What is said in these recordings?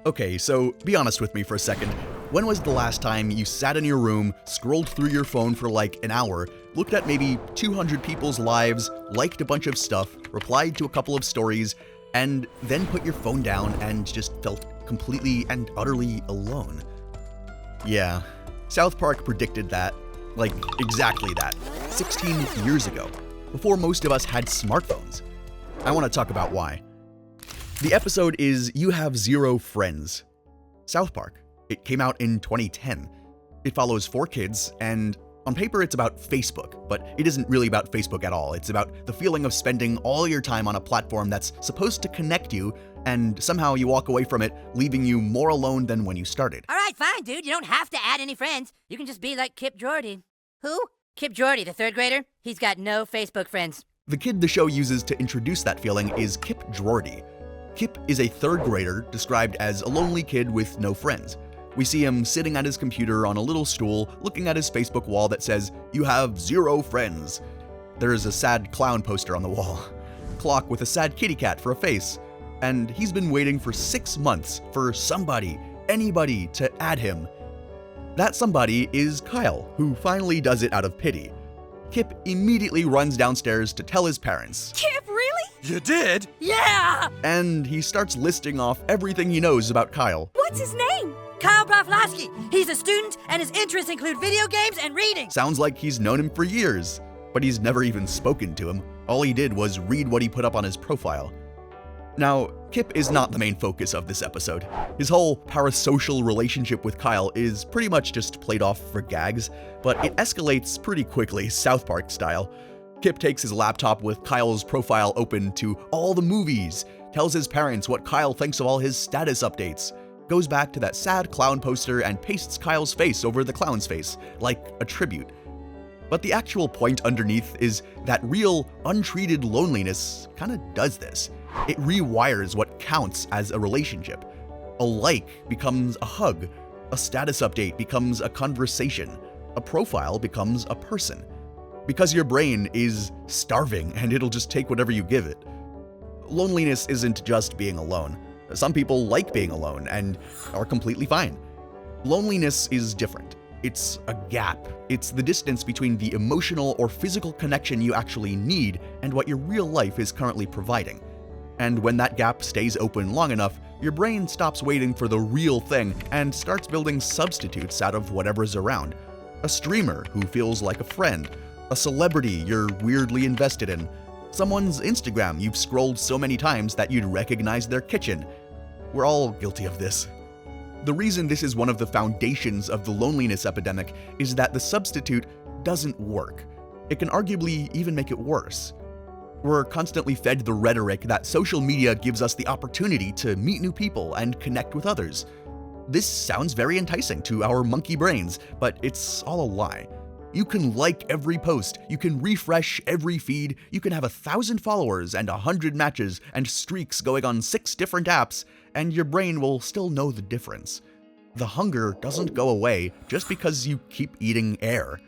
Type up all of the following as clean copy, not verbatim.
Okay, so be honest with me for a second. When was the last time you sat in your room, scrolled through your phone for like an hour, looked at maybe 200 people's lives, liked a bunch of stuff, replied to a couple of stories, and then put your phone down and just felt completely and utterly alone? Yeah, South Park predicted that. Like, exactly that. 16 years ago, before most of us had smartphones. I want to talk about why. The episode is You Have Zero Friends. South Park. It came out in 2010. It follows 4 kids, and on paper it's about Facebook, but it isn't really about Facebook at all. It's about the feeling of spending all your time on a platform that's supposed to connect you, and somehow you walk away from it, leaving you more alone than when you started. All right, fine, dude. You don't have to add any friends. You can just be like Kip Jordy. Who? Kip Jordy, the 3rd grader? He's got no Facebook friends. The kid the show uses to introduce that feeling is Kip Jordy. Kip is a 3rd grader described as a lonely kid with no friends. We see him sitting at his computer on a little stool, looking at his Facebook wall that says, "You have 0 friends." There is a sad clown poster on the wall, clock with a sad kitty cat for a face, and he's been waiting for 6 months for somebody, anybody, to add him. That somebody is Kyle, who finally does it out of pity. Kip immediately runs downstairs to tell his parents. Kip, really? You did? Yeah! And he starts listing off everything he knows about Kyle. What's his name? Kyle Broflovsky. He's a student, and his interests include video games and reading. Sounds like he's known him for years, but he's never even spoken to him. All he did was read what he put up on his profile. Now, Kip is not the main focus of this episode. His whole parasocial relationship with Kyle is pretty much just played off for gags, but it escalates pretty quickly, South Park style. Kip takes his laptop with Kyle's profile open to all the movies, tells his parents what Kyle thinks of all his status updates, goes back to that sad clown poster and pastes Kyle's face over the clown's face, like a tribute. But the actual point underneath is that real, untreated loneliness kinda does this. It rewires what counts as a relationship. A like becomes a hug, a status update becomes a conversation, a profile becomes a person. Because your brain is starving and it'll just take whatever you give it. Loneliness isn't just being alone. Some people like being alone and are completely fine. Loneliness is different. It's a gap. It's the distance between the emotional or physical connection you actually need and what your real life is currently providing. And when that gap stays open long enough, your brain stops waiting for the real thing and starts building substitutes out of whatever's around. A streamer who feels like a friend, a celebrity you're weirdly invested in, someone's Instagram you've scrolled so many times that you'd recognize their kitchen. We're all guilty of this. The reason this is one of the foundations of the loneliness epidemic is that the substitute doesn't work. It can arguably even make it worse. We're constantly fed the rhetoric that social media gives us the opportunity to meet new people and connect with others. This sounds very enticing to our monkey brains, but it's all a lie. You can like every post, you can refresh every feed, you can have 1,000 followers and 100 matches and streaks going on 6 different apps, and your brain will still know the difference. The hunger doesn't go away just because you keep eating air.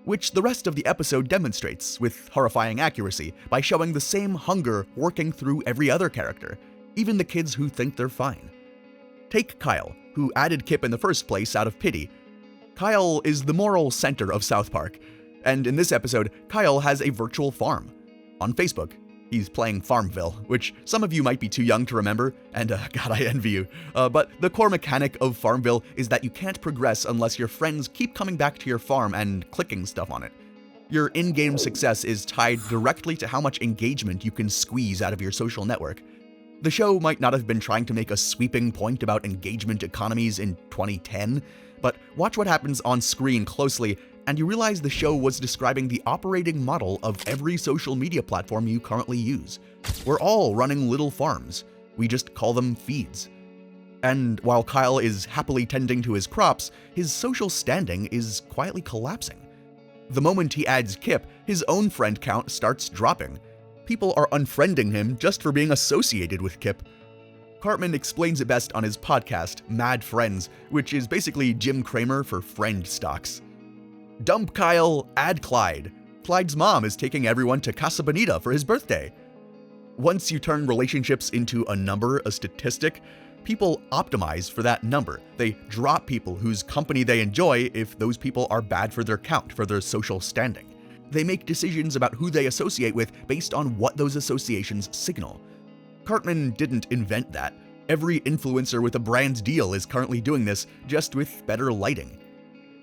Which the rest of the episode demonstrates with horrifying accuracy by showing the same hunger working through every other character, even the kids who think they're fine. Take Kyle, who added Kip in the first place out of pity. Kyle is the moral center of South Park, and in this episode, Kyle has a virtual farm. On Facebook, he's playing Farmville, which some of you might be too young to remember, and God, I envy you. But the core mechanic of Farmville is that you can't progress unless your friends keep coming back to your farm and clicking stuff on it. Your in-game success is tied directly to how much engagement you can squeeze out of your social network. The show might not have been trying to make a sweeping point about engagement economies in 2010, but watch what happens on screen closely, and you realize the show was describing the operating model of every social media platform you currently use. We're all running little farms. We just call them feeds. And while Kyle is happily tending to his crops, his social standing is quietly collapsing. The moment he adds Kip, his own friend count starts dropping. People are unfriending him just for being associated with Kip. Cartman explains it best on his podcast, Mad Friends, which is basically Jim Cramer for friend stocks. Dump Kyle, add Clyde. Clyde's mom is taking everyone to Casa Bonita for his birthday. Once you turn relationships into a number, a statistic, people optimize for that number. They drop people whose company they enjoy if those people are bad for their count, for their social standing. They make decisions about who they associate with based on what those associations signal. Cartman didn't invent that. Every influencer with a brand deal is currently doing this, just with better lighting.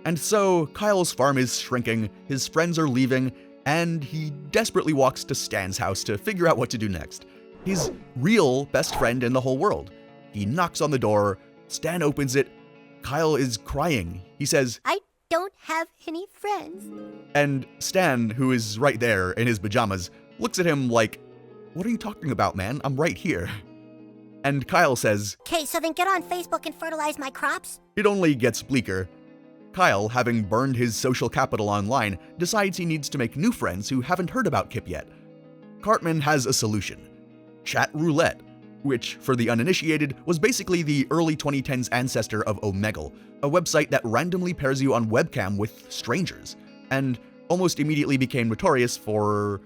And so, Kyle's farm is shrinking, his friends are leaving, and he desperately walks to Stan's house to figure out what to do next. His real best friend in the whole world. He knocks on the door, Stan opens it, Kyle is crying. He says, "I don't have any friends." And Stan, who is right there in his pajamas, looks at him like, "What are you talking about, man? I'm right here." And Kyle says, "Okay, so then get on Facebook and fertilize my crops." It only gets bleaker. Kyle, having burned his social capital online, decides he needs to make new friends who haven't heard about Kip yet. Cartman has a solution. Chat Roulette, which, for the uninitiated, was basically the early 2010s ancestor of Omegle, a website that randomly pairs you on webcam with strangers, and almost immediately became notorious for,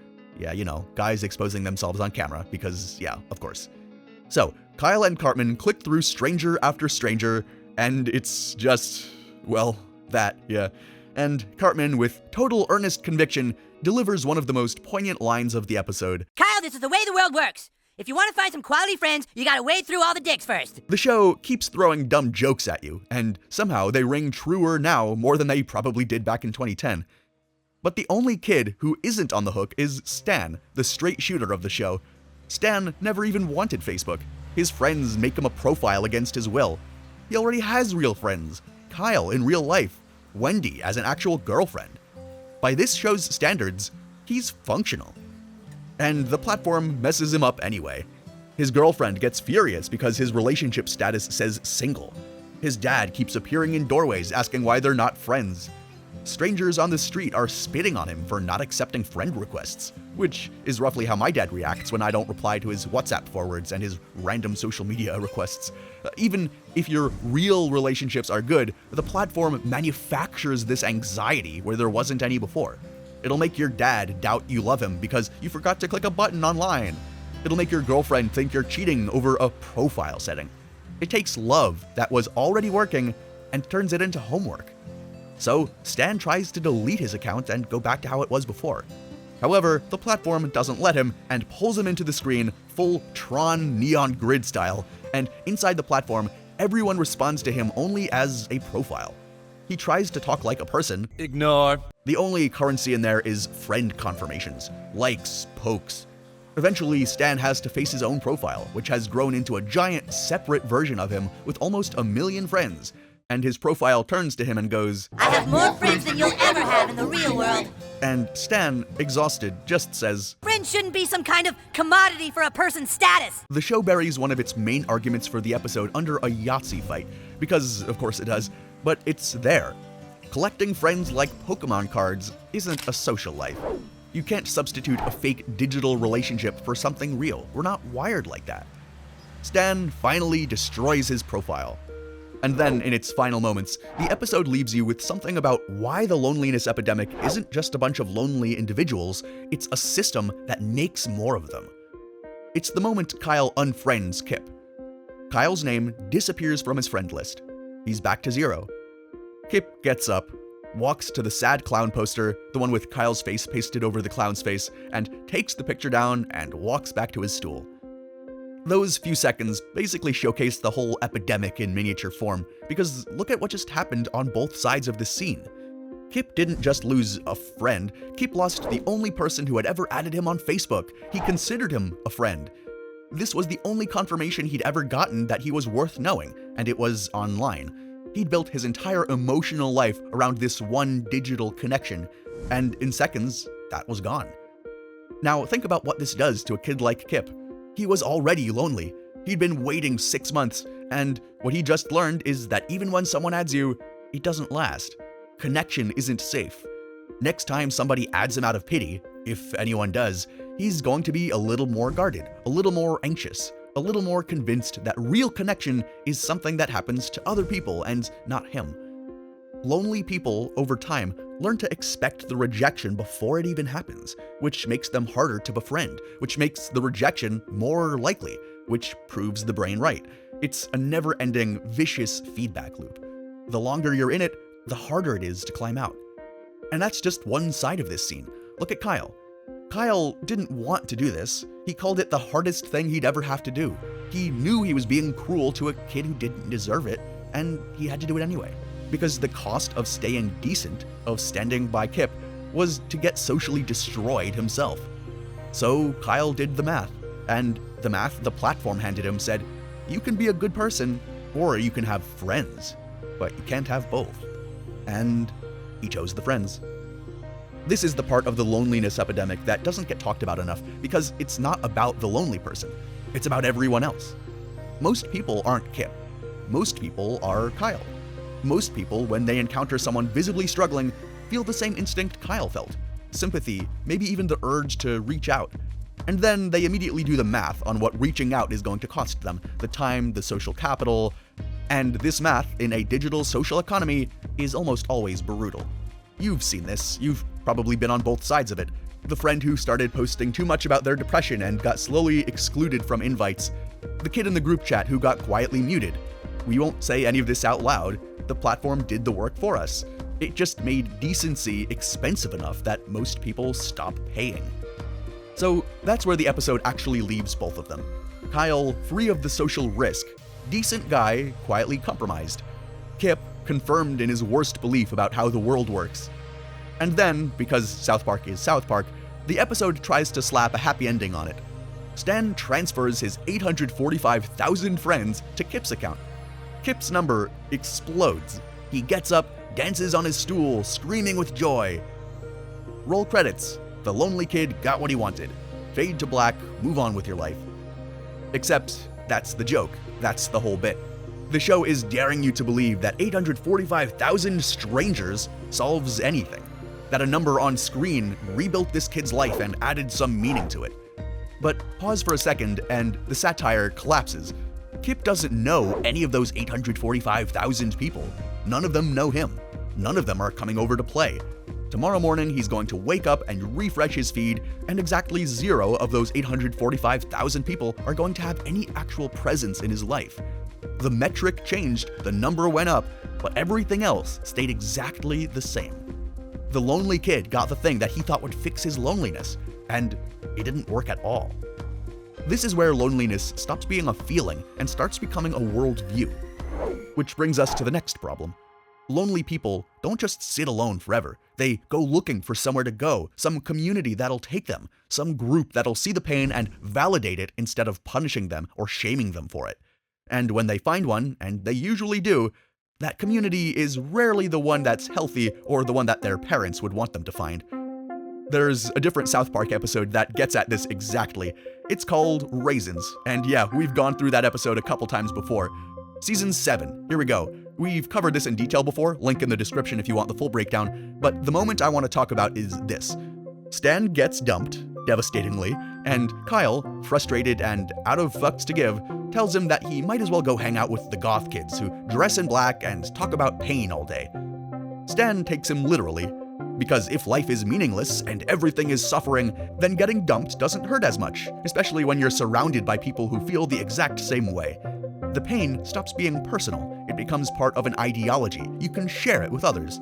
guys exposing themselves on camera, because, of course. So, Kyle and Cartman click through stranger after stranger, and it's just, that. And Cartman, with total earnest conviction, delivers one of the most poignant lines of the episode. Kyle, this is the way the world works. If you want to find some quality friends, you gotta wade through all the dicks first. The show keeps throwing dumb jokes at you, and somehow they ring truer now more than they probably did back in 2010. But the only kid who isn't on the hook is Stan, the straight shooter of the show. Stan never even wanted Facebook. His friends make him a profile against his will. He already has real friends. Kyle in real life, Wendy as an actual girlfriend. By this show's standards, he's functional. And the platform messes him up anyway. His girlfriend gets furious because his relationship status says single. His dad keeps appearing in doorways asking why they're not friends. Strangers on the street are spitting on him for not accepting friend requests, which is roughly how my dad reacts when I don't reply to his WhatsApp forwards and his random social media requests. Even if your real relationships are good, the platform manufactures this anxiety where there wasn't any before. It'll make your dad doubt you love him because you forgot to click a button online. It'll make your girlfriend think you're cheating over a profile setting. It takes love that was already working and turns it into homework. So, Stan tries to delete his account and go back to how it was before. However, the platform doesn't let him and pulls him into the screen full Tron neon grid style, and inside the platform, everyone responds to him only as a profile. He tries to talk like a person. Ignore. The only currency in there is friend confirmations, likes, pokes. Eventually, Stan has to face his own profile, which has grown into a giant separate version of him with almost 1 million friends. And his profile turns to him and goes, I have more friends than you'll ever have in the real world. And Stan, exhausted, just says, Friends shouldn't be some kind of commodity for a person's status. The show buries one of its main arguments for the episode under a Yahtzee fight, because of course it does, but it's there. Collecting friends like Pokemon cards isn't a social life. You can't substitute a fake digital relationship for something real. We're not wired like that. Stan finally destroys his profile. And then, in its final moments, the episode leaves you with something about why the loneliness epidemic isn't just a bunch of lonely individuals, it's a system that makes more of them. It's the moment Kyle unfriends Kip. Kyle's name disappears from his friend list. He's back to 0. Kip gets up, walks to the sad clown poster, the one with Kyle's face pasted over the clown's face, and takes the picture down and walks back to his stool. Those few seconds basically showcase the whole epidemic in miniature form, because look at what just happened on both sides of this scene. Kip didn't just lose a friend, Kip lost the only person who had ever added him on Facebook. He considered him a friend. This was the only confirmation he'd ever gotten that he was worth knowing, and it was online. He'd built his entire emotional life around this one digital connection, and in seconds, that was gone. Now think about what this does to a kid like Kip. He was already lonely. He'd been waiting 6 months, and what he just learned is that even when someone adds you, it doesn't last. Connection isn't safe. Next time somebody adds him out of pity, if anyone does, he's going to be a little more guarded, a little more anxious, a little more convinced that real connection is something that happens to other people and not him. Lonely people, over time, learn to expect the rejection before it even happens, which makes them harder to befriend, which makes the rejection more likely, which proves the brain right. It's a never-ending, vicious feedback loop. The longer you're in it, the harder it is to climb out. And that's just one side of this scene. Look at Kyle. Kyle didn't want to do this. He called it the hardest thing he'd ever have to do. He knew he was being cruel to a kid who didn't deserve it, and he had to do it anyway. Because the cost of staying decent, of standing by Kip, was to get socially destroyed himself. So Kyle did the math, and the math the platform handed him said, you can be a good person, or you can have friends, but you can't have both. And he chose the friends. This is the part of the loneliness epidemic that doesn't get talked about enough, because it's not about the lonely person. It's about everyone else. Most people aren't Kip. Most people are Kyle. Most people, when they encounter someone visibly struggling, feel the same instinct Kyle felt. Sympathy, maybe even the urge to reach out. And then they immediately do the math on what reaching out is going to cost them, the time, the social capital, and this math in a digital social economy is almost always brutal. You've seen this, you've probably been on both sides of it. The friend who started posting too much about their depression and got slowly excluded from invites. The kid in the group chat who got quietly muted. We won't say any of this out loud, the platform did the work for us. It just made decency expensive enough that most people stop paying. So that's where the episode actually leaves both of them. Kyle, free of the social risk. Decent guy, quietly compromised. Kip, confirmed in his worst belief about how the world works. And then, because South Park is South Park, the episode tries to slap a happy ending on it. Stan transfers his 845,000 friends to Kip's account. Kip's number explodes. He gets up, dances on his stool, screaming with joy. Roll credits. The lonely kid got what he wanted. Fade to black, move on with your life. Except, that's the joke. That's the whole bit. The show is daring you to believe that 845,000 strangers solves anything. That a number on screen rebuilt this kid's life and added some meaning to it. But pause for a second and the satire collapses. Kip doesn't know any of those 845,000 people. None of them know him. None of them are coming over to play. Tomorrow morning, he's going to wake up and refresh his feed, and exactly 0 of those 845,000 people are going to have any actual presence in his life. The metric changed, the number went up, but everything else stayed exactly the same. The lonely kid got the thing that he thought would fix his loneliness, and it didn't work at all. This is where loneliness stops being a feeling and starts becoming a worldview. Which brings us to the next problem. Lonely people don't just sit alone forever. They go looking for somewhere to go, some community that'll take them, some group that'll see the pain and validate it instead of punishing them or shaming them for it. And when they find one, and they usually do, that community is rarely the one that's healthy or the one that their parents would want them to find. There's a different South Park episode that gets at this exactly. It's called Raisins, and yeah, we've gone through that episode a couple times before. Season 7, here we go. We've covered this in detail before, link in the description if you want the full breakdown, but the moment I want to talk about is this. Stan gets dumped, devastatingly, and Kyle, frustrated and out of fucks to give, tells him that he might as well go hang out with the goth kids who dress in black and talk about pain all day. Stan takes him literally, because if life is meaningless and everything is suffering, then getting dumped doesn't hurt as much, especially when you're surrounded by people who feel the exact same way. The pain stops being personal. It becomes part of an ideology. You can share it with others.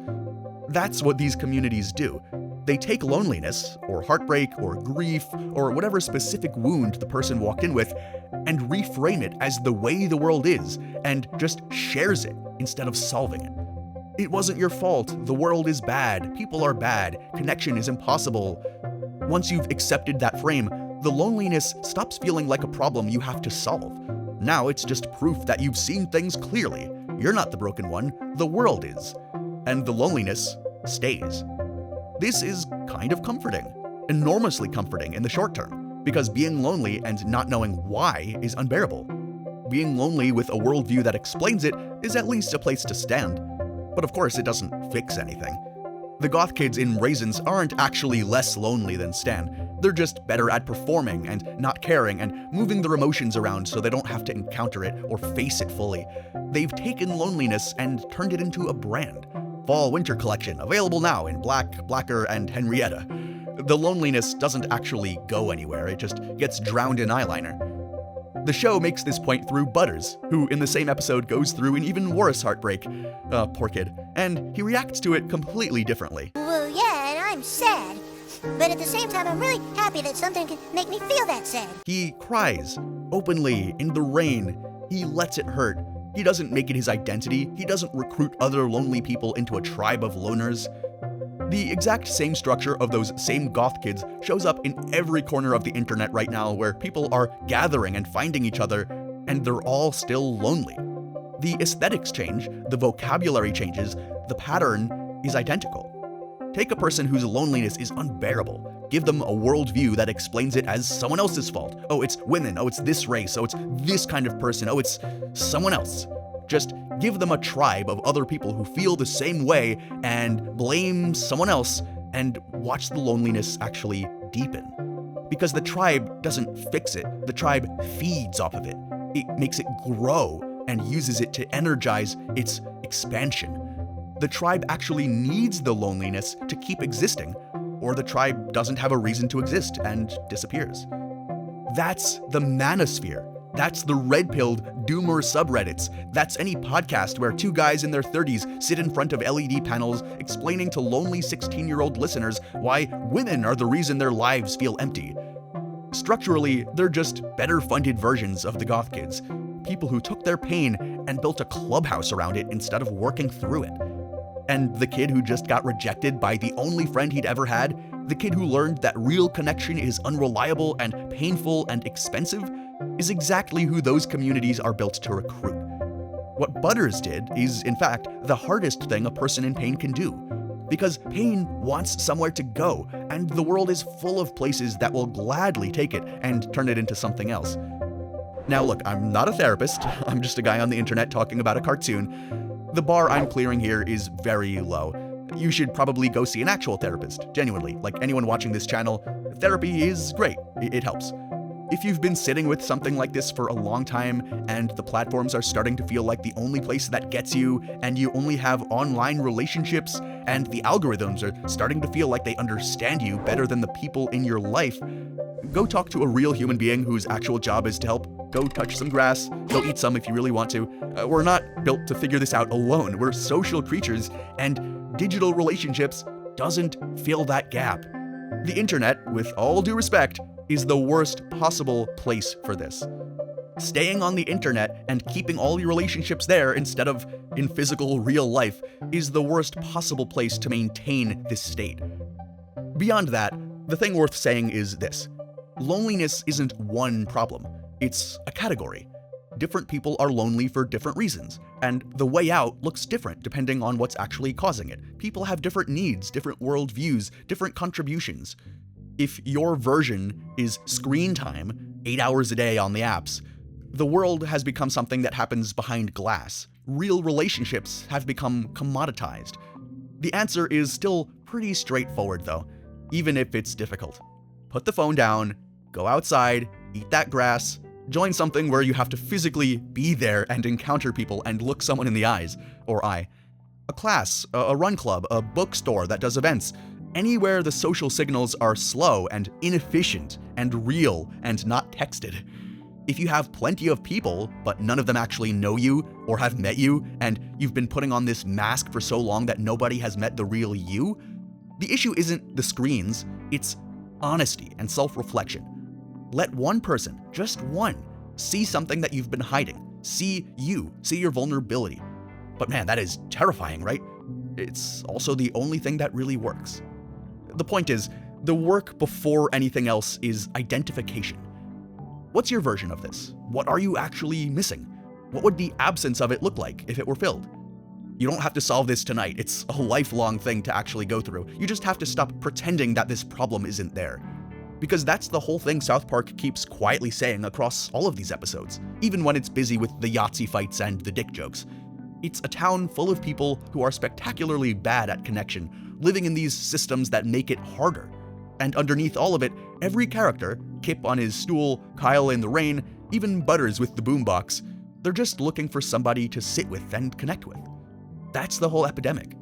That's what these communities do. They take loneliness, or heartbreak, or grief, or whatever specific wound the person walked in with, and reframe it as the way the world is, and just shares it instead of solving it. It wasn't your fault. The world is bad. People are bad. Connection is impossible. Once you've accepted that frame, the loneliness stops feeling like a problem you have to solve. Now it's just proof that you've seen things clearly. You're not the broken one, the world is. And the loneliness stays. This is kind of comforting, enormously comforting in the short term, because being lonely and not knowing why is unbearable. Being lonely with a worldview that explains it is at least a place to stand. But of course, it doesn't fix anything. The goth kids in Raisins aren't actually less lonely than Stan. They're just better at performing and not caring and moving their emotions around so they don't have to encounter it or face it fully. They've taken loneliness and turned it into a brand. Fall-winter collection, available now in Black, Blacker, and Henrietta. The loneliness doesn't actually go anywhere, it just gets drowned in eyeliner. The show makes this point through Butters, who in the same episode goes through an even worse heartbreak. Poor kid. And he reacts to it completely differently. Well, yeah, and I'm sad. But at the same time, I'm really happy that something can make me feel that sad. He cries, openly, in the rain. He lets it hurt. He doesn't make it his identity. He doesn't recruit other lonely people into a tribe of loners. The exact same structure of those same goth kids shows up in every corner of the internet right now, where people are gathering and finding each other, and they're all still lonely. The aesthetics change, the vocabulary changes, the pattern is identical. Take a person whose loneliness is unbearable. Give them a worldview that explains it as someone else's fault. Oh, it's women. Oh, it's this race. Oh, it's this kind of person. Oh, it's someone else. Just give them a tribe of other people who feel the same way and blame someone else, and watch the loneliness actually deepen. Because the tribe doesn't fix it. The tribe feeds off of it. It makes it grow and uses it to energize its expansion. The tribe actually needs the loneliness to keep existing, or the tribe doesn't have a reason to exist and disappears. That's the manosphere. That's the red-pilled doomer subreddits. That's any podcast where two guys in their 30s sit in front of LED panels explaining to lonely 16-year-old listeners why women are the reason their lives feel empty. Structurally, they're just better-funded versions of the goth kids. People who took their pain and built a clubhouse around it instead of working through it. And the kid who just got rejected by the only friend he'd ever had, the kid who learned that real connection is unreliable and painful and expensive, is exactly who those communities are built to recruit. What Butters did is, in fact, the hardest thing a person in pain can do. Because pain wants somewhere to go, and the world is full of places that will gladly take it and turn it into something else. Now look, I'm not a therapist, I'm just a guy on the internet talking about a cartoon. The bar I'm clearing here is very low. You should probably go see an actual therapist, genuinely. Like anyone watching this channel, therapy is great, it helps. If you've been sitting with something like this for a long time, and the platforms are starting to feel like the only place that gets you, and you only have online relationships, and the algorithms are starting to feel like they understand you better than the people in your life, go talk to a real human being whose actual job is to help. Go touch some grass, go eat some if you really want to. We're not built to figure this out alone. We're social creatures, and digital relationships doesn't fill that gap. The internet, with all due respect, is the worst possible place for this. Staying on the internet and keeping all your relationships there instead of in physical, real life is the worst possible place to maintain this state. Beyond that, the thing worth saying is this. Loneliness isn't one problem. It's a category. Different people are lonely for different reasons, and the way out looks different depending on what's actually causing it. People have different needs, different worldviews, different contributions. If your version is screen time, 8 hours a day on the apps, the world has become something that happens behind glass. Real relationships have become commoditized. The answer is still pretty straightforward though, even if it's difficult. Put the phone down, go outside, eat that grass, join something where you have to physically be there and encounter people and look someone in the eyes, or eye. A class, a run club, a bookstore that does events, anywhere the social signals are slow and inefficient and real and not texted. If you have plenty of people, but none of them actually know you or have met you, and you've been putting on this mask for so long that nobody has met the real you, the issue isn't the screens, it's honesty and self-reflection. Let one person, just one, see something that you've been hiding. See you, see your vulnerability. But man, that is terrifying, right? It's also the only thing that really works. The point is, the work before anything else is identification. What's your version of this? What are you actually missing? What would the absence of it look like if it were filled? You don't have to solve this tonight. It's a lifelong thing to actually go through. You just have to stop pretending that this problem isn't there. Because that's the whole thing South Park keeps quietly saying across all of these episodes, even when it's busy with the Yahtzee fights and the dick jokes. It's a town full of people who are spectacularly bad at connection, living in these systems that make it harder. And underneath all of it, every character, Kip on his stool, Kyle in the rain, even Butters with the boombox, they're just looking for somebody to sit with and connect with. That's the whole epidemic.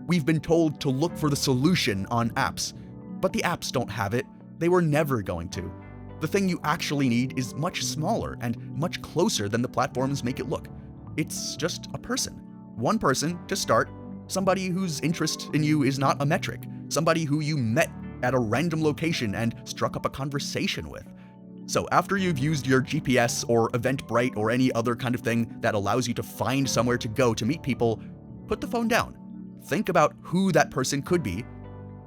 We've been told to look for the solution on apps, but the apps don't have it. They were never going to. The thing you actually need is much smaller and much closer than the platforms make it look. It's just a person. One person to start, somebody whose interest in you is not a metric, somebody who you met at a random location and struck up a conversation with. So after you've used your GPS or Eventbrite or any other kind of thing that allows you to find somewhere to go to meet people, put the phone down. Think about who that person could be.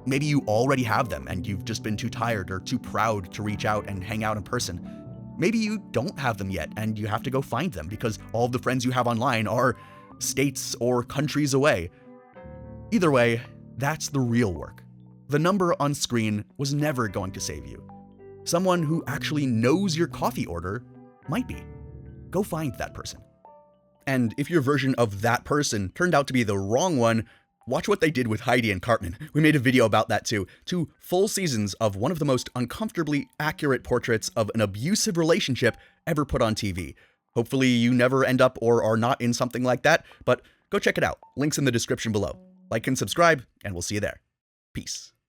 Maybe you already have them and you've just been too tired or too proud to reach out and hang out in person. Maybe you don't have them yet and you have to go find them because all of the friends you have online are states or countries away. Either way, that's the real work. The number on screen was never going to save you. Someone who actually knows your coffee order might be. Go find that person. And if your version of that person turned out to be the wrong one, watch what they did with Heidi and Cartman. We made a video about that too. 2 full seasons of one of the most uncomfortably accurate portraits of an abusive relationship ever put on TV. Hopefully you never end up or are not in something like that, but go check it out. Links in the description below. Like and subscribe, and we'll see you there. Peace.